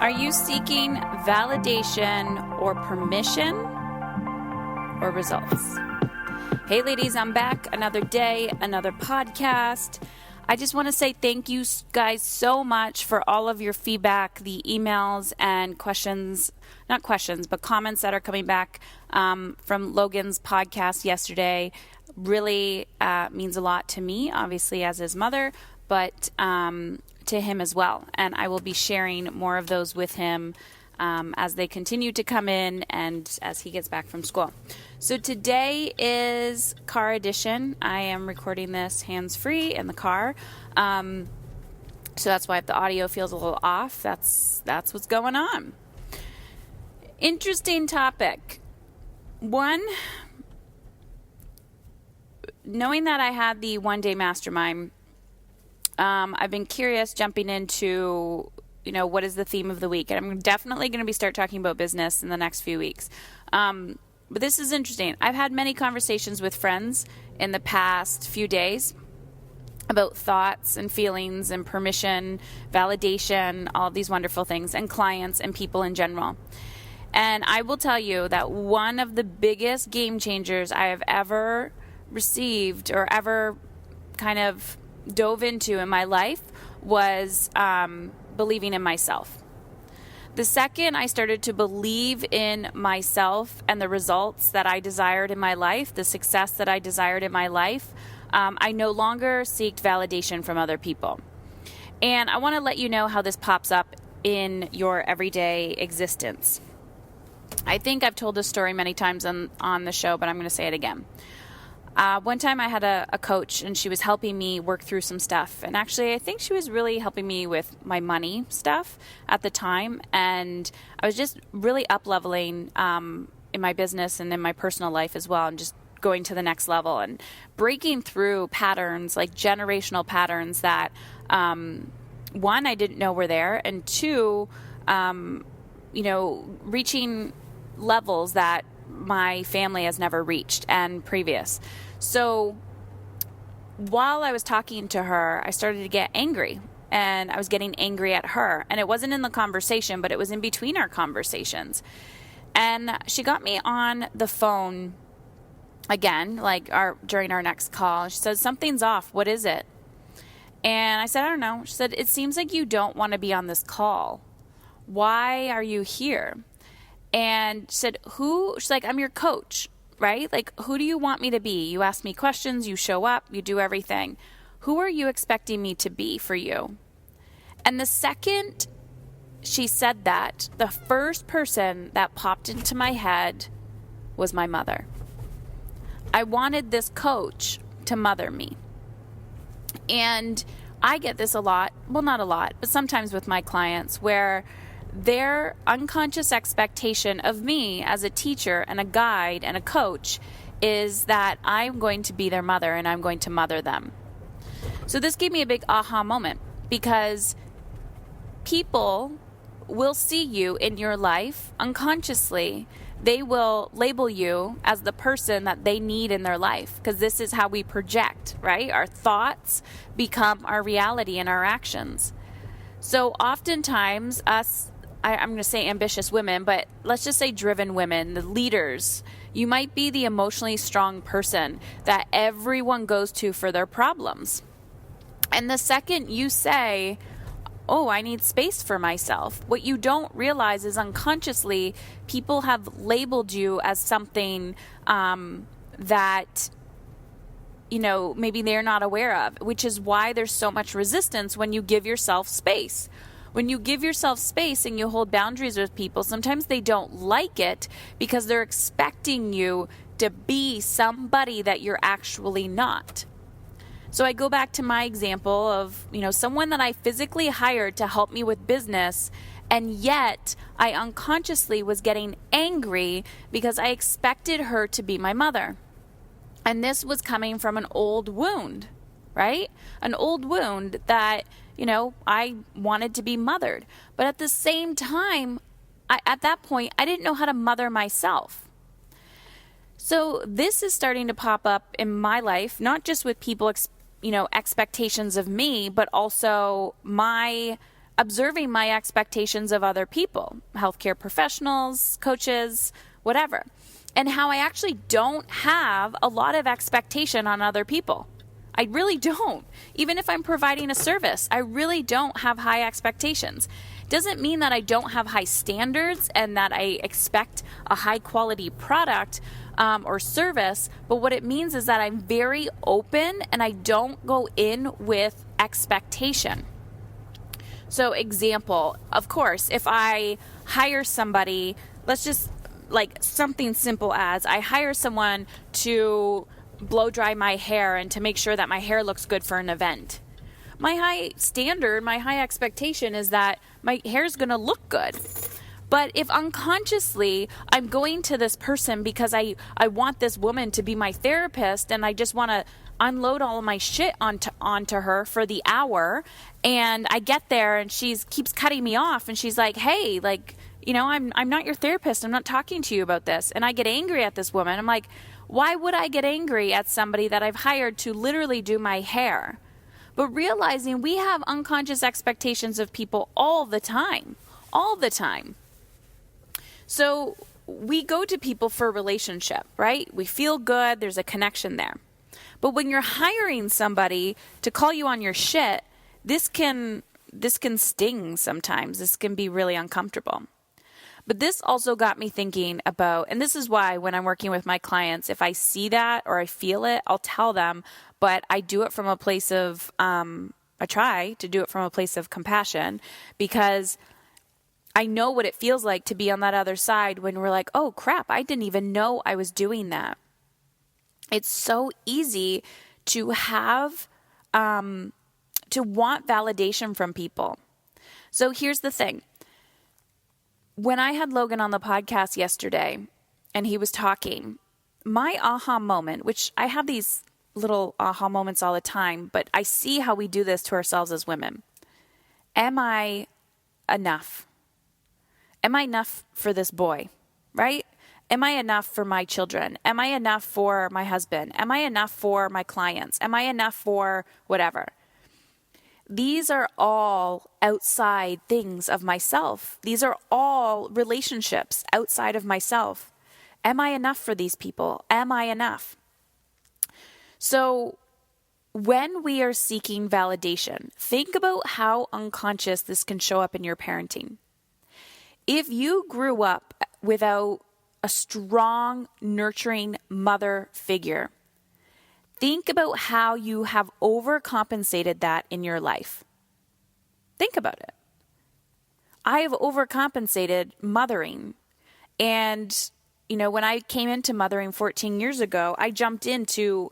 Are you seeking validation or permission or results? Hey ladies, I'm back. Another day, another podcast. I just want to say thank you guys so much for all of your feedback, the emails and questions, not questions, but comments that are coming back from Logan's podcast yesterday. Really means a lot to me, obviously as his mother, but to him as well. And I will be sharing more of those with him as they continue to come in and as he gets back from school. So today is car edition. I am recording this hands-free in the car. So that's why if the audio feels a little off, that's what's going on. Interesting topic. One, knowing that I had the one-day mastermind, I've been curious jumping into, what is the theme of the week? And I'm definitely going to start talking about business in the next few weeks. But this is interesting. I've had many conversations with friends in the past few days about thoughts and feelings and permission, validation, all of these wonderful things, and clients and people in general. And I will tell you that one of the biggest game changers I have ever received or ever kind of dove into in my life was believing in myself. The second I started to believe in myself and the results that I desired in my life, the success that I desired in my life, I no longer seeked validation from other people. And I want to let you know how this pops up in your everyday existence. I think I've told this story many times on the show, but I'm going to say it again. One time I had a coach and she was helping me work through some stuff. And actually, I think she was really helping me with my money stuff at the time. And I was just really up-leveling in my business and in my personal life as well, and just going to the next level and breaking through patterns, like generational patterns that, one, I didn't know were there, and two, reaching levels that my family has never reached and previous. So while I was talking to her, I started to get angry, and I was getting angry at her. And it wasn't in the conversation, but it was in between our conversations. And she got me on the phone again, during our next call. She said, "Something's off. What is it?" And I said, "I don't know." She said, "It seems like you don't want to be on this call. Why are you here?" And she said, she's like, "I'm your coach, right? Like, who do you want me to be? You ask me questions, you show up, you do everything. Who are you expecting me to be for you?" And the second she said that, the first person that popped into my head was my mother. I wanted this coach to mother me. And I get this a lot, well, not a lot, but sometimes with my clients, where their unconscious expectation of me as a teacher and a guide and a coach is that I'm going to be their mother and I'm going to mother them. So this gave me a big aha moment, because people will see you in your life unconsciously. They will label you as the person that they need in their life, because this is how we project, right? Our thoughts become our reality and our actions. So oftentimes I'm going to say ambitious women, but let's just say driven women, the leaders, you might be the emotionally strong person that everyone goes to for their problems. And the second you say, "Oh, I need space for myself," what you don't realize is unconsciously people have labeled you as something that maybe they're not aware of, which is why there's so much resistance when you give yourself space. When you give yourself space and you hold boundaries with people, sometimes they don't like it because they're expecting you to be somebody that you're actually not. So I go back to my example of, someone that I physically hired to help me with business, and yet I unconsciously was getting angry because I expected her to be my mother. And this was coming from an old wound, right? An old wound that I wanted to be mothered. But at the same time, at that point, I didn't know how to mother myself. So this is starting to pop up in my life, not just with people, expectations of me, but also my observing my expectations of other people, healthcare professionals, coaches, whatever, and how I actually don't have a lot of expectation on other people. I really don't. Even if I'm providing a service, I really don't have high expectations. Doesn't mean that I don't have high standards and that I expect a high quality product or service, but what it means is that I'm very open and I don't go in with expectation. So example, of course, if I hire somebody, let's just like something simple as I hire someone to blow dry my hair and to make sure that my hair looks good for an event. My high standard, my high expectation is that my hair is going to look good. But if unconsciously I'm going to this person because I want this woman to be my therapist and I just want to unload all of my shit onto her for the hour, and I get there and keeps cutting me off and she's like, hey, like, I'm not your therapist. I'm not talking to you about this. And I get angry at this woman. I'm like, why would I get angry at somebody that I've hired to literally do my hair? But realizing we have unconscious expectations of people all the time. So we go to people for a relationship, right? We feel good. There's a connection there. But when you're hiring somebody to call you on your shit, this can sting sometimes. This can be really uncomfortable. But this also got me thinking about, and this is why when I'm working with my clients, if I see that or I feel it, I'll tell them, but I do it from a place of, I try to do it from a place of compassion, because I know what it feels like to be on that other side when we're like, oh crap, I didn't even know I was doing that. It's so easy to have, to want validation from people. So here's the thing. When I had Logan on the podcast yesterday and he was talking, my aha moment, which I have these little aha moments all the time, but I see how we do this to ourselves as women. Am I enough? Am I enough for this boy, right? Am I enough for my children? Am I enough for my husband? Am I enough for my clients? Am I enough for whatever? These are all outside things of myself. These are all relationships outside of myself. Am I enough for these people? Am I enough? So when we are seeking validation, think about how unconscious this can show up in your parenting. If you grew up without a strong, nurturing mother figure, think about how you have overcompensated that in your life. Think about it. I have overcompensated mothering. And, when I came into mothering 14 years ago, I jumped into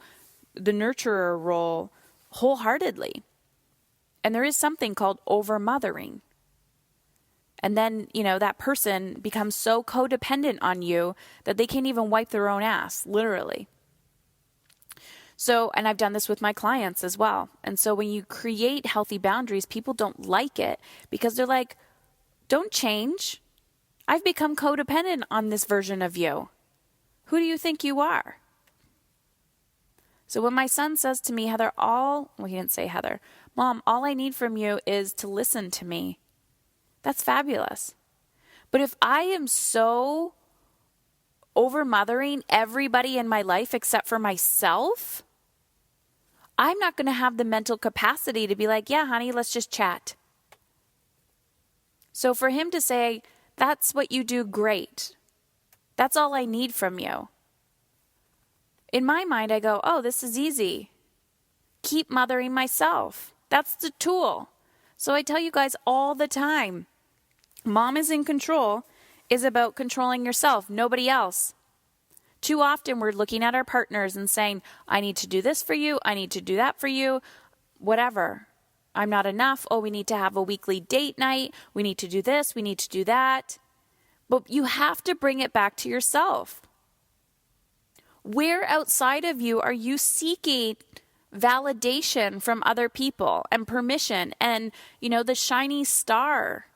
the nurturer role wholeheartedly. And there is something called over-mothering. And then, that person becomes so codependent on you that they can't even wipe their own ass, literally. So, and I've done this with my clients as well. And so when you create healthy boundaries, people don't like it because they're like, don't change. I've become codependent on this version of you. Who do you think you are? So when my son says to me, Heather, he didn't say Heather, Mom, all I need from you is to listen to me. That's fabulous. But if I am so over-mothering everybody in my life except for myself, I'm not going to have the mental capacity to be like, yeah, honey, let's just chat. So for him to say, that's what you do great. That's all I need from you. In my mind, I go, oh, this is easy. Keep mothering myself. That's the tool. So I tell you guys all the time, Mom is in control is about controlling yourself, nobody else. Too often we're looking at our partners and saying, I need to do this for you. I need to do that for you. Whatever. I'm not enough. Oh, we need to have a weekly date night. We need to do this. We need to do that. But you have to bring it back to yourself. Where outside of you are you seeking validation from other people and permission and, the shiny star?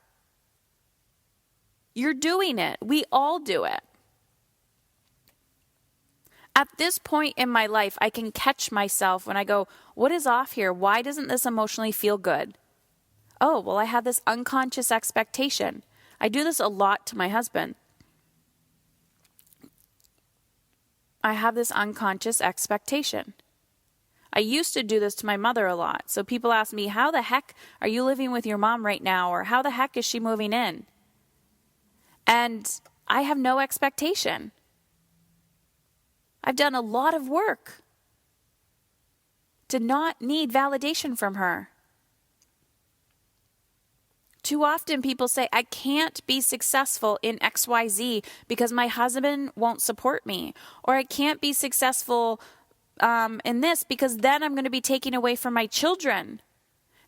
You're doing it. We all do it. At this point in my life, I can catch myself when I go, what is off here? Why doesn't this emotionally feel good? Oh, well, I have this unconscious expectation. I do this a lot to my husband. I have this unconscious expectation. I used to do this to my mother a lot. So people ask me, how the heck are you living with your mom right now? Or how the heck is she moving in? And I have no expectation. I've done a lot of work to not need validation from her. Too often people say, I can't be successful in XYZ because my husband won't support me. Or I can't be successful in this because then I'm going to be taking away from my children.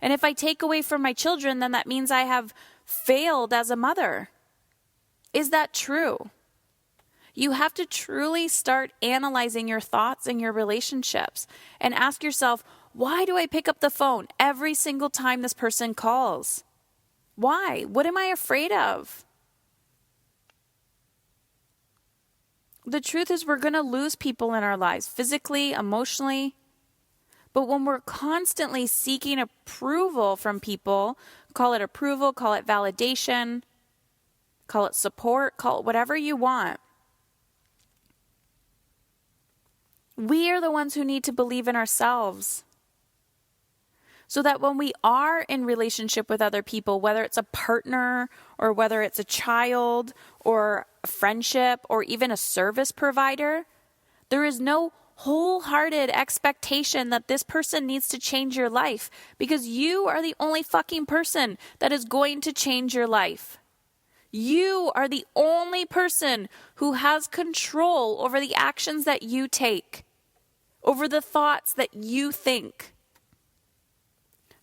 And if I take away from my children, then that means I have failed as a mother. Is that true? You have to truly start analyzing your thoughts and your relationships and ask yourself, why do I pick up the phone every single time this person calls? Why? What am I afraid of? The truth is we're going to lose people in our lives, physically, emotionally. But when we're constantly seeking approval from people, call it approval, call it validation, call it support, call it whatever you want. We are the ones who need to believe in ourselves. So that when we are in relationship with other people, whether it's a partner or whether it's a child or a friendship or even a service provider, there is no wholehearted expectation that this person needs to change your life because you are the only fucking person that is going to change your life. You are the only person who has control over the actions that you take, over the thoughts that you think.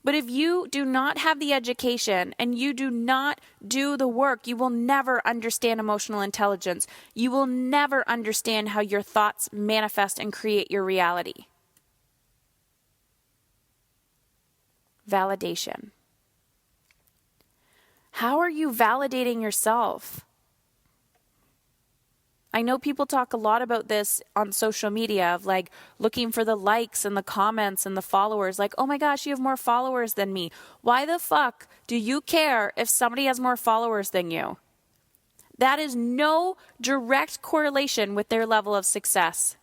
But if you do not have the education and you do not do the work, you will never understand emotional intelligence. You will never understand how your thoughts manifest and create your reality. Validation. How are you validating yourself? I know people talk a lot about this on social media of like looking for the likes and the comments and the followers. Like, oh my gosh, you have more followers than me. Why the fuck do you care if somebody has more followers than you? That is no direct correlation with their level of success.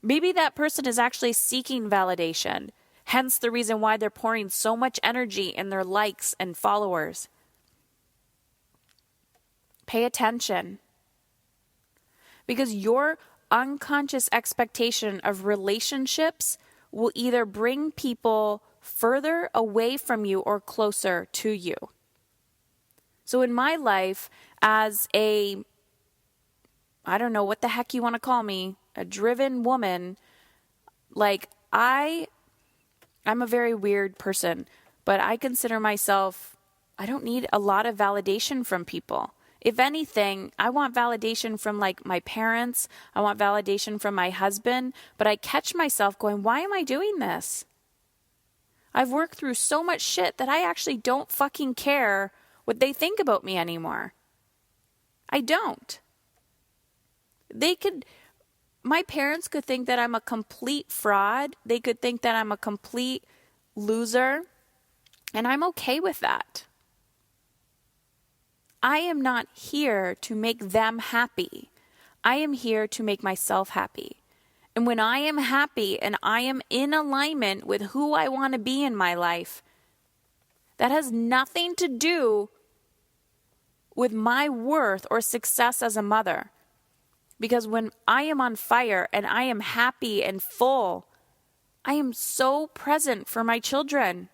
Maybe that person is actually seeking validation. Hence the reason why they're pouring so much energy in their likes and followers. Pay attention. Because your unconscious expectation of relationships will either bring people further away from you or closer to you. So in my life, as I don't know what the heck you want to call me, a driven woman, like I'm a very weird person, but I consider myself, I don't need a lot of validation from people. If anything, I want validation from like my parents. I want validation from my husband. But I catch myself going, why am I doing this? I've worked through so much shit that I actually don't fucking care what they think about me anymore. I don't. My parents could think that I'm a complete fraud. They could think that I'm a complete loser. And I'm okay with that. I am not here to make them happy. I am here to make myself happy. And when I am happy and I am in alignment with who I want to be in my life, that has nothing to do with my worth or success as a mother. Because when I am on fire and I am happy and full, I am so present for my children.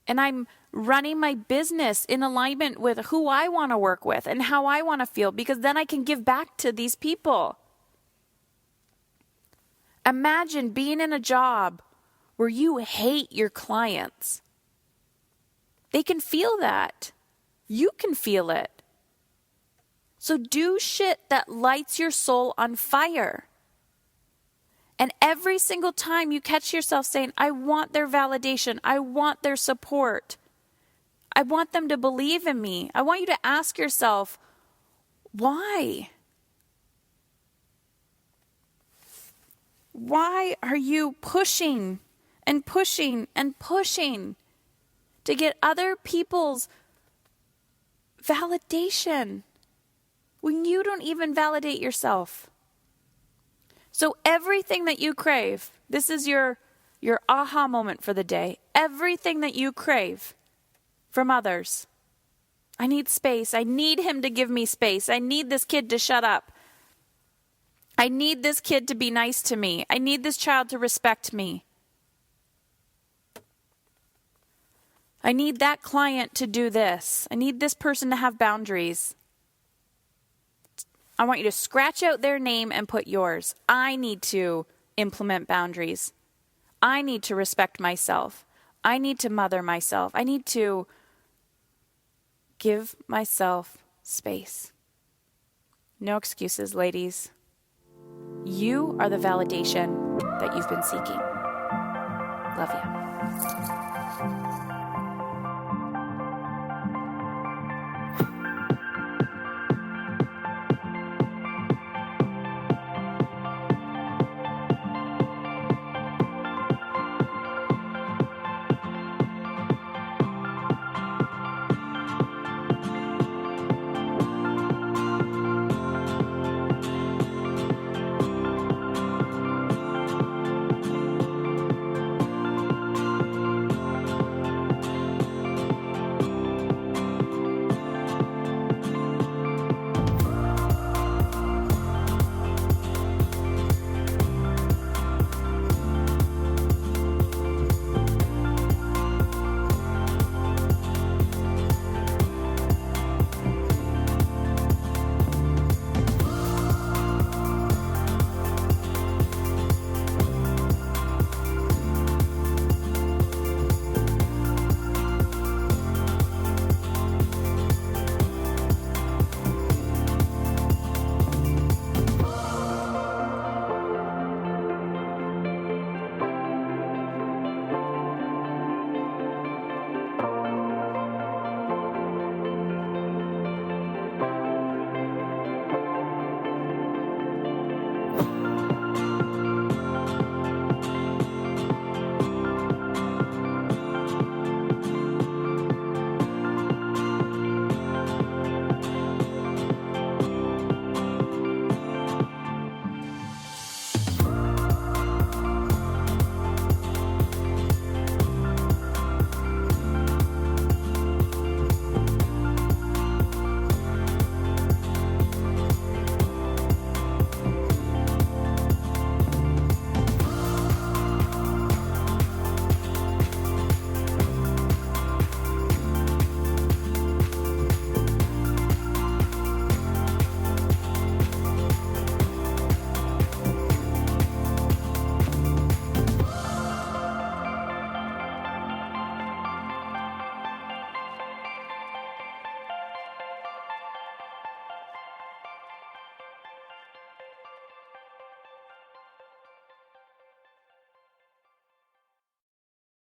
And I'm running my business in alignment with who I want to work with and how I want to feel, because then I can give back to these people. Imagine being in a job where you hate your clients. They can feel that. You can feel it. So do shit that lights your soul on fire. And every single time you catch yourself saying, I want their validation, I want their support, I want them to believe in me, I want you to ask yourself, why? Why are you pushing and pushing and pushing to get other people's validation when you don't even validate yourself. So everything that you crave, this is your aha moment for the day. Everything that you crave from others. I need space. I need him to give me space. I need this kid to shut up. I need this kid to be nice to me. I need this child to respect me. I need that client to do this. I need this person to have boundaries. I want you to scratch out their name and put yours. I need to implement boundaries. I need to respect myself. I need to mother myself. I need to give myself space. No excuses, ladies. You are the validation that you've been seeking. Love you.